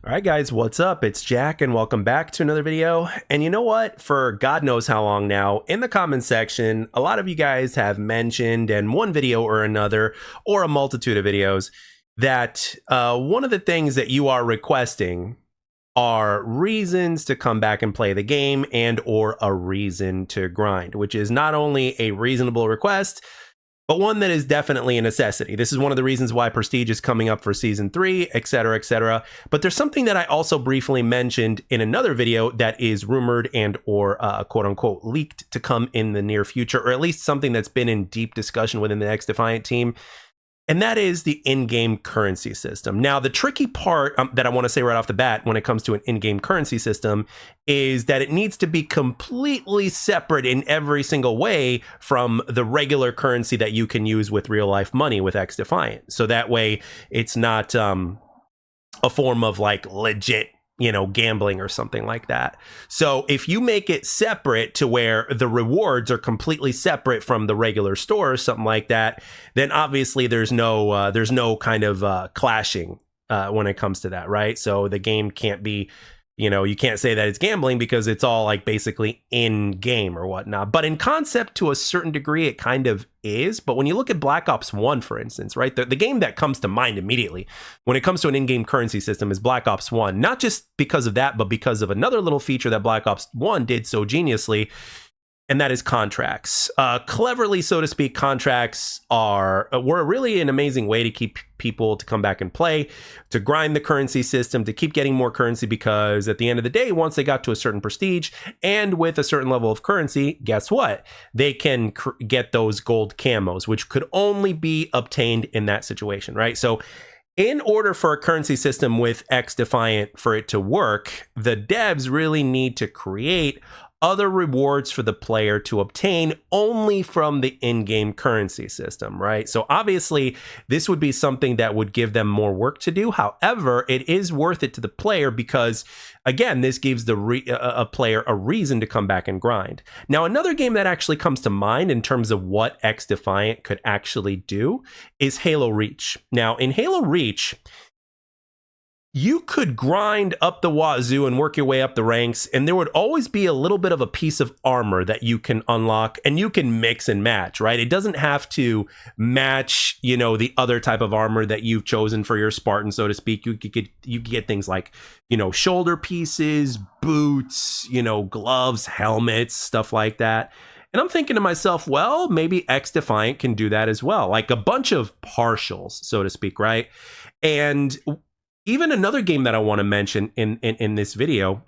All right, guys, what's up? It's Jack, and welcome back to another video. And you know what? For God knows how long now, in the comment section, a lot of you guys have mentioned in one video or another, or a multitude of videos, that one of the things that you are requesting are reasons to come back and play the game and or a reason to grind, which is not only a reasonable request, but one that is definitely a necessity. This is one of the reasons why Prestige is coming up for Season 3, etc., etc. But there's something that I also briefly mentioned in another video that is rumored and or quote-unquote leaked to come in the near future, or at least something that's been in deep discussion within the XDefiant team. And that is the in-game currency system. Now, the tricky part that I want to say right off the bat when it comes to an in-game currency system is that it needs to be completely separate in every single way from the regular currency that you can use with real-life money with XDefiant. So that way, it's not a form of like legit, gambling or something like that. So if you make it separate to where the rewards are completely separate from the regular store or something like that, then obviously there's no kind of clashing when it comes to that, right? So the game can't be, you can't say that it's gambling because it's all like basically in game or whatnot. But in concept, to a certain degree, it kind of is. But when you look at Black Ops 1, for instance, right, the game that comes to mind immediately when it comes to an in-game currency system is Black Ops 1, not just because of that, but because of another little feature that Black Ops 1 did so geniusly, and that is contracts. Cleverly, so to speak, contracts were really an amazing way to keep people to come back and play, to grind the currency system, to keep getting more currency, because at the end of the day, once they got to a certain prestige and with a certain level of currency, guess what? They can get those gold camos, which could only be obtained in that situation, right? So in order for a currency system with XDefiant for it to work, the devs really need to create other rewards for the player to obtain only from the in-game currency system, right? So obviously, this would be something that would give them more work to do. However, it is worth it to the player because, again, this gives a player a reason to come back and grind. Now, another game that actually comes to mind in terms of what XDefiant could actually do is Halo Reach. Now, in Halo Reach, you could grind up the wazoo and work your way up the ranks, and there would always be a little bit of a piece of armor that you can unlock, and you can mix and match, right? It doesn't have to match, the other type of armor that you've chosen for your Spartan, so to speak. You could get things like, shoulder pieces, boots, gloves, helmets, stuff like that. And I'm thinking to myself, well, maybe XDefiant can do that as well, like a bunch of partials, so to speak, right? And even another game that I want to mention in this video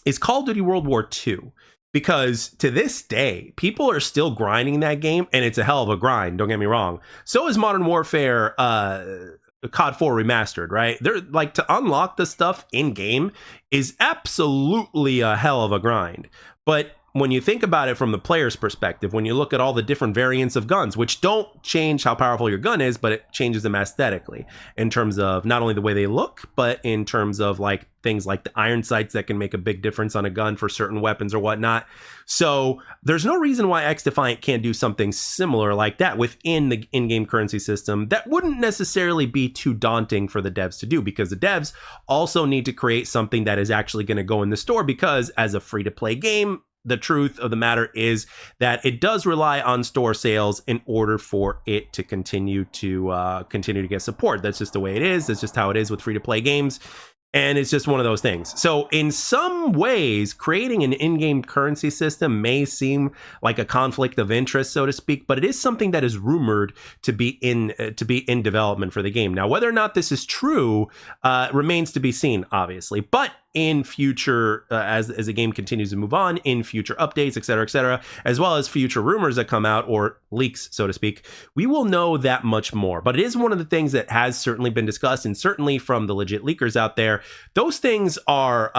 is Call of Duty World War II, because to this day, people are still grinding that game, and it's a hell of a grind, don't get me wrong. So is Modern Warfare COD 4 Remastered, right? They're like, to unlock the stuff in-game is absolutely a hell of a grind. But when you think about it from the player's perspective, when you look at all the different variants of guns, which don't change how powerful your gun is, but it changes them aesthetically in terms of not only the way they look, but in terms of like things like the iron sights that can make a big difference on a gun for certain weapons or whatnot. So there's no reason why XDefiant can't do something similar like that within the in-game currency system. That wouldn't necessarily be too daunting for the devs to do, because the devs also need to create something that is actually going to go in the store, because as a free-to-play game, the truth of the matter is that it does rely on store sales in order for it to continue to get support. That's just the way it is. That's just how it is with free-to-play games. And it's just one of those things. So in some ways, creating an in-game currency system may seem like a conflict of interest, so to speak, but it is something that is rumored to be in development for the game. Now, whether or not this is true remains to be seen, obviously. But in future, as the game continues to move on, in future updates, et cetera, as well as future rumors that come out, or leaks, so to speak, we will know that much more. But it is one of the things that has certainly been discussed, and certainly from the legit leakers out there, those things are,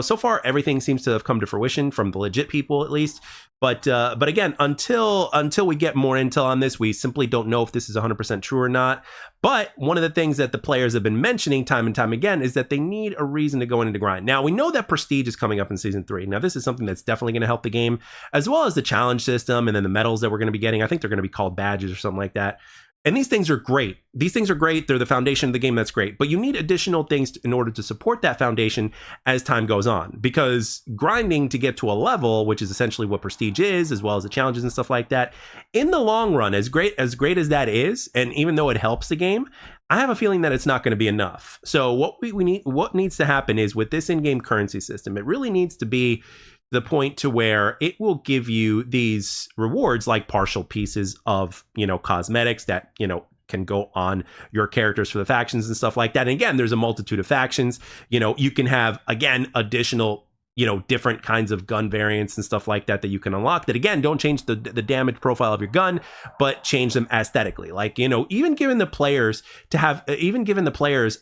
so far everything seems to have come to fruition from the legit people, at least. But again, until we get more intel on this, we simply don't know if this is 100% true or not. But one of the things that the players have been mentioning time and time again is that they need a reason to go into the grind. Now, we know that Prestige is coming up in Season 3. Now, this is something that's definitely going to help the game, as well as the challenge system and then the medals that we're going to be getting. I think they're going to be called badges or something like that. And these things are great. These things are great. They're the foundation of the game. That's great. But you need additional things in order to support that foundation as time goes on. Because grinding to get to a level, which is essentially what prestige is, as well as the challenges and stuff like that, in the long run, as great as that is, and even though it helps the game, I have a feeling that it's not going to be enough. So what what needs to happen is with this in-game currency system, it really needs to be the point to where it will give you these rewards like partial pieces of, cosmetics that, can go on your characters for the factions and stuff like that. And again, there's a multitude of factions. You can have, again, additional, different kinds of gun variants and stuff like that you can unlock that, again, don't change the damage profile of your gun, but change them aesthetically. Like, even given the players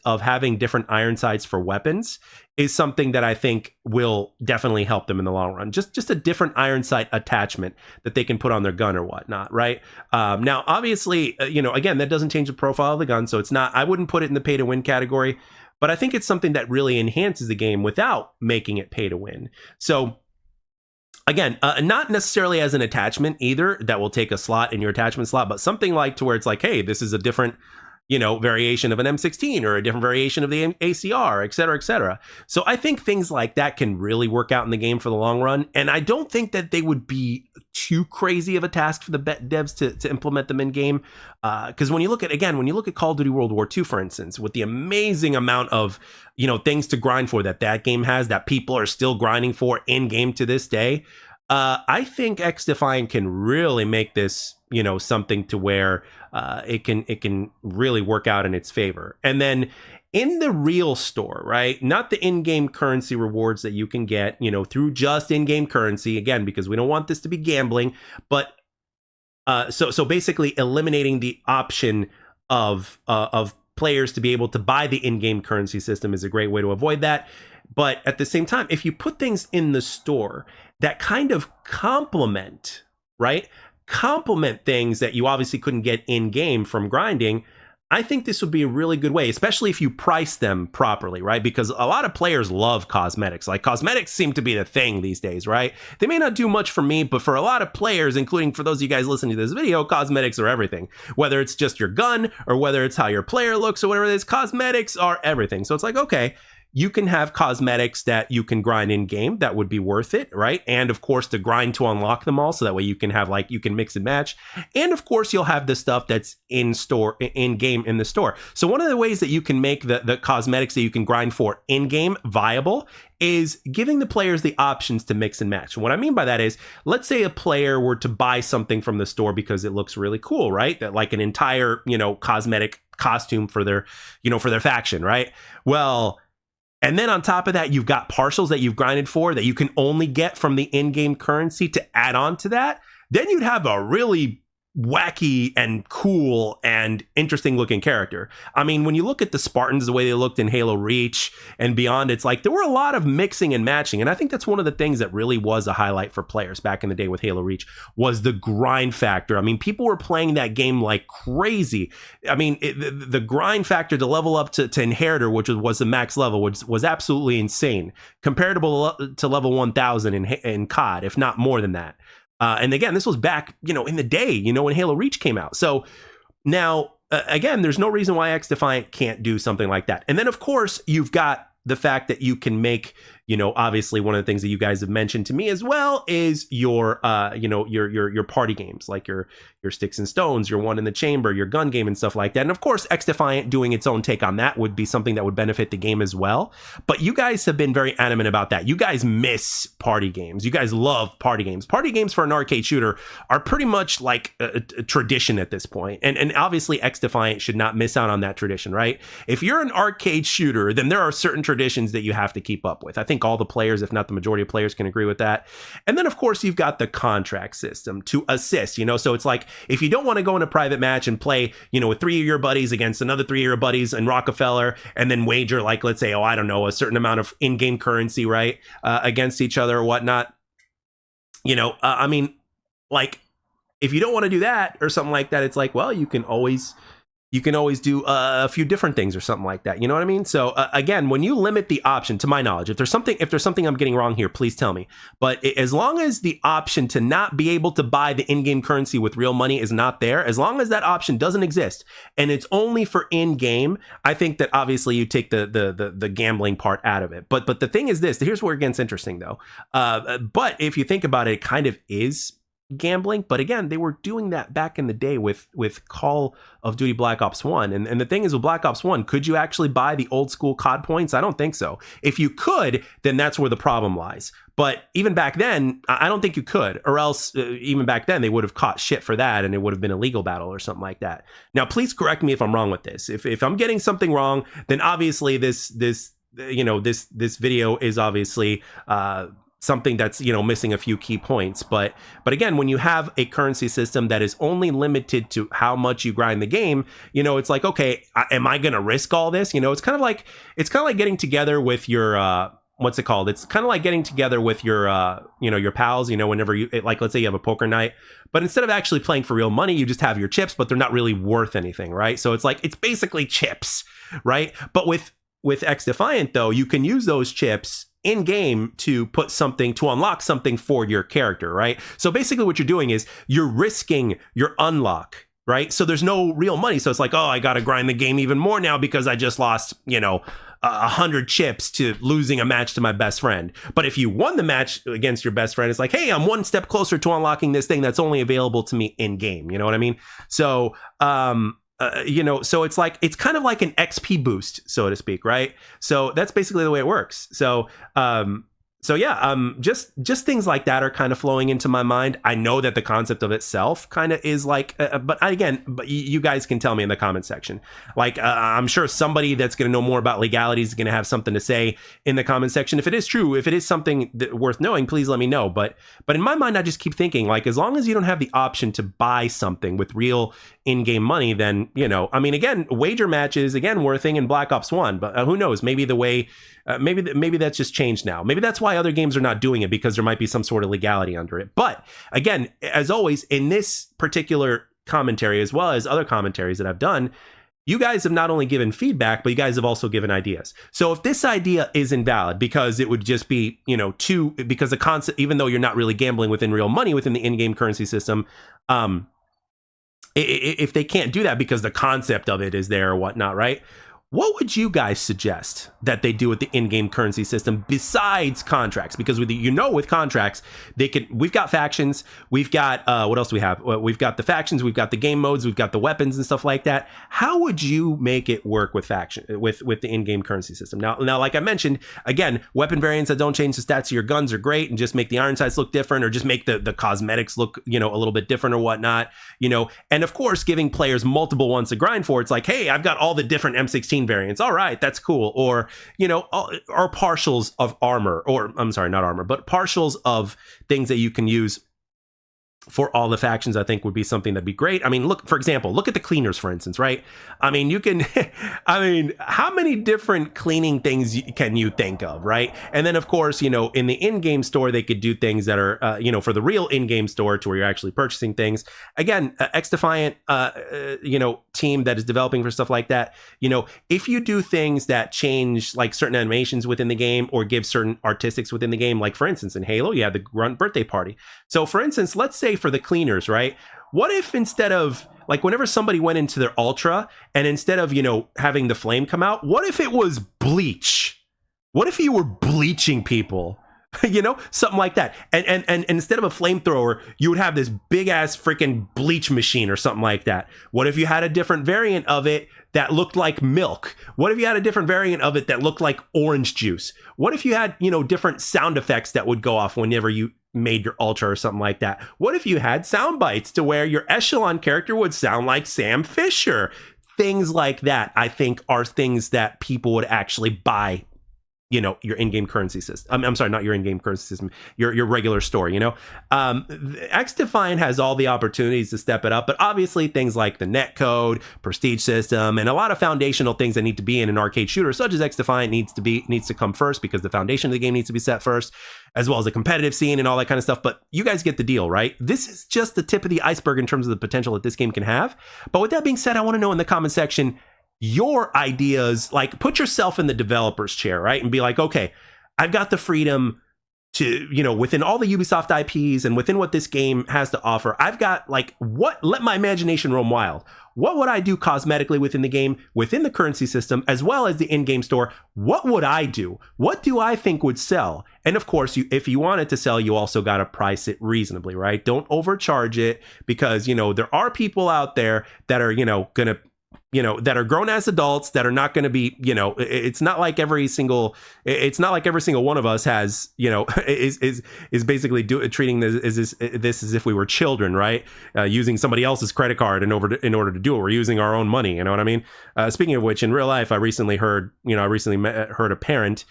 of having different iron sights for weapons is something that I think will definitely help them in the long run. Just a different iron sight attachment that they can put on their gun or whatnot, right? Now, obviously, again, that doesn't change the profile of the gun, so it's not, I wouldn't put it in the pay to win category, but I think it's something that really enhances the game without making it pay to win. So again, not necessarily as an attachment either that will take a slot in your attachment slot, but something like to where it's like, hey, this is a different variation of an M16 or a different variation of the ACR, et cetera, et cetera. So I think things like that can really work out in the game for the long run. And I don't think that they would be too crazy of a task for the devs to implement them in game. Because when you look at Call of Duty World War II, for instance, with the amazing amount of, things to grind for that game has, that people are still grinding for in game to this day, I think XDefiant can really make this, something to where it can really work out in its favor. And then in the real store, right? Not the in-game currency rewards that you can get, through just in-game currency, again, because we don't want this to be gambling, but so basically eliminating the option of players to be able to buy the in-game currency system is a great way to avoid that. But at the same time, if you put things in the store that kind of complement things that you obviously couldn't get in game from grinding, I think this would be a really good way, especially if you price them properly, right? Because a lot of players love cosmetics. Like, cosmetics seem to be the thing these days, right? They may not do much for me, but for a lot of players, including for those of you guys listening to this video, cosmetics are everything. Whether it's just your gun or whether it's how your player looks or whatever it is, cosmetics are everything. So it's like, okay, you can have cosmetics that you can grind in game that would be worth it, right? And of course, to grind to unlock them all, so that way you can have, like, you can mix and match. And of course, you'll have the stuff that's in game in the store. So one of the ways that you can make the cosmetics that you can grind for in game viable is giving the players the options to mix and match. And what I mean by that is, let's say a player were to buy something from the store because it looks really cool, right? That, like, an entire, cosmetic costume for their, for their faction, right? Well, and then on top of that, you've got partials that you've grinded for that you can only get from the in-game currency to add on to that. Then you'd have a really wacky and cool and interesting looking character. I mean, when you look at the Spartans, the way they looked in Halo Reach and beyond, it's like there were a lot of mixing and matching. And I think that's one of the things that really was a highlight for players back in the day with Halo Reach, was the grind factor. I mean, people were playing that game like crazy. I mean, the grind factor to level up to Inheritor, which was the max level, which was absolutely insane, comparable to level 1000 in COD, if not more than that. And again, this was back, in the day, when Halo Reach came out. So now, again, there's no reason why XDefiant can't do something like that. And then, of course, you've got the fact that you can make, obviously one of the things that you guys have mentioned to me as well is your party games, like your Sticks and Stones, your One in the Chamber, your gun game and stuff like that. And of course, XDefiant doing its own take on that would be something that would benefit the game as well. But you guys have been very adamant about that. You guys miss party games. You guys love party games. Party games for an arcade shooter are pretty much like a tradition at this point. And obviously XDefiant should not miss out on that tradition, right? If you're an arcade shooter, then there are certain traditions that you have to keep up with. I think all the players, if not the majority of players, can agree with that. And then, of course, you've got the contract system to assist, so it's like, if you don't want to go in a private match and play, with 3 of your buddies against another 3 of your buddies in Rockefeller, and then wager, like, let's say, a certain amount of in-game currency, right, against each other or whatnot, I mean, like, if you don't want to do that or something like that, it's like, well, you can always you can always do a few different things or something like that. You know what I mean? So again, when you limit the option, to my knowledge, if there's something I'm getting wrong here, please tell me. But as long as the option to not be able to buy the in-game currency with real money is not there, as long as that option doesn't exist and it's only for in-game, I think that obviously you take the gambling part out of it. But the thing is this, here's where it gets interesting though. But if you think about it, it kind of is gambling. But again, they were doing that back in the day with Call of Duty Black Ops 1. And the thing is with Black Ops 1, could you actually buy the old school COD points? I don't think so. If you could, then that's where the problem lies. But even back then, I don't think you could, or else even back then they would have caught shit for that and it would have been a legal battle or something like that. Now, please correct me if I'm wrong with this. If I'm getting something wrong, then obviously this video is obviously something that's, missing a few key points. But again, when you have a currency system that is only limited to how much you grind the game, it's like, okay, am I going to risk all this? It's kind of like getting together with your, what's it called? It's kind of like getting together with your, your pals, whenever you, like, let's say you have a poker night, but instead of actually playing for real money, you just have your chips, but they're not really worth anything, right? So it's like, it's basically chips, right? But with XDefiant though, you can use those chips in game to unlock something for your character, right? So basically what you're doing is you're risking your unlock, right? So there's no real money. So it's like, oh, I got to grind the game even more now because I just lost, 100 chips to losing a match to my best friend. But if you won the match against your best friend, it's like, hey, I'm one step closer to unlocking this thing that's only available to me in game. You know what I mean? So, so it's kind of like an XP boost, so to speak, right? So that's basically the way it works. So just things like that are kind of flowing into my mind. I know that the concept of itself kind of is like, but you guys can tell me in the comment section. Like, I'm sure somebody that's going to know more about legalities is going to have something to say in the comment section. If it is true, if it is something worth knowing, please let me know. But in my mind, I just keep thinking, like, as long as you don't have the option to buy something with real in-game money, then, again, wager matches, again, were a thing in Black Ops 1, but who knows? Maybe the way, maybe that's just changed now. Maybe that's why other games are not doing it, because there might be some sort of legality under it. But again, as always, in this particular commentary, as well as other commentaries that I've done, you guys have not only given feedback, but you guys have also given ideas. So if this idea is invalid because it would just be, because the concept, even though you're not really gambling within real money within the in-game currency system, if they can't do that because the concept of it is there or whatnot, right? What would you guys suggest that they do with the in-game currency system besides contracts? Because with contracts, we've got factions, we've got, what else do we have? We've got the factions, we've got the game modes, we've got the weapons and stuff like that. How would you make it work with with the in-game currency system? Now, like I mentioned, again, weapon variants that don't change the stats of your guns are great and just make the iron sights look different, or just make the cosmetics look, a little bit different or whatnot, and of course, giving players multiple ones to grind for. It's like, hey, I've got all the different M16 variants. All right, that's cool. Or, or partials of armor, or I'm sorry, not armor, but partials of things that you can use for all the factions. I think would be something that'd be great. I mean, look at the cleaners, for instance, right? I mean, you can, how many different cleaning things can you think of, right? And then of course, in the in-game store, they could do things that are, for the real in-game store to where you're actually purchasing things. Again, XDefiant, team that is developing for stuff like that, if you do things that change like certain animations within the game or give certain artistics within the game, like for instance, in Halo, you have the Grunt birthday party. So for instance, let's say for the cleaners, right? What if instead of, like, whenever somebody went into their ultra and instead of, having the flame come out, what if it was bleach? What if you were bleaching people? Something like that. And instead of a flamethrower, you would have this big ass freaking bleach machine or something like that. What if you had a different variant of it that looked like milk? What if you had a different variant of it that looked like orange juice? What if you had, different sound effects that would go off whenever you made your ultra or something like that? What if you had sound bites to where your echelon character would sound like Sam Fisher? Things like that, I think, are things that people would actually buy, you know, your in-game currency system. I'm sorry, not your in-game currency system, your regular store, you know. XDefiant has all the opportunities to step it up, but obviously things like the netcode, prestige system, and a lot of foundational things that need to be in an arcade shooter, such as XDefiant needs to come first, because the foundation of the game needs to be set first, as well as the competitive scene and all that kind of stuff. But you guys get the deal, right? This is just the tip of the iceberg in terms of the potential that this game can have. But with that being said, I want to know in the comment section your ideas. Like, put yourself in the developer's chair, right? And be like, okay, I've got the freedom to, you know, within all the Ubisoft IPs and within what this game has to offer, I've got like, let my imagination roam wild. What would I do cosmetically within the game, within the currency system, as well as the in-game store? What would I do? What do I think would sell? And of course, if you want it to sell, you also got to price it reasonably, right? Don't overcharge it, because, you know, there are people out there that are, you know, gonna, you know, that are grown as adults that are not going to be, you know, it's not like every single one of us has, you know, is basically treating this as if we were children, right? Using somebody else's credit card in order to do it. We're using our own money. You know what I mean? Speaking of which, in real life, I recently heard a parent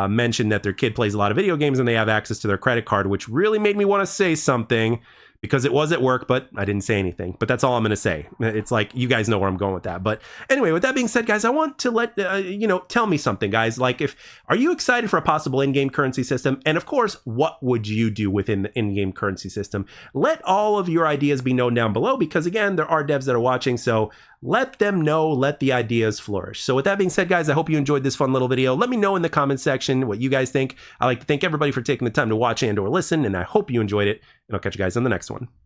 mention that their kid plays a lot of video games and they have access to their credit card, which really made me want to say something, because it was at work, but I didn't say anything. But that's all I'm going to say. It's like, you guys know where I'm going with that. But anyway, with that being said, guys, I want to let, you know, tell me something, guys. Like, are you excited for a possible in-game currency system? And of course, what would you do within the in-game currency system? Let all of your ideas be known down below, because again, there are devs that are watching. So let them know, let the ideas flourish. So with that being said, guys, I hope you enjoyed this fun little video. Let me know in the comment section what you guys think. I like to thank everybody for taking the time to watch and or listen, and I hope you enjoyed it. And I'll catch you guys on the next one.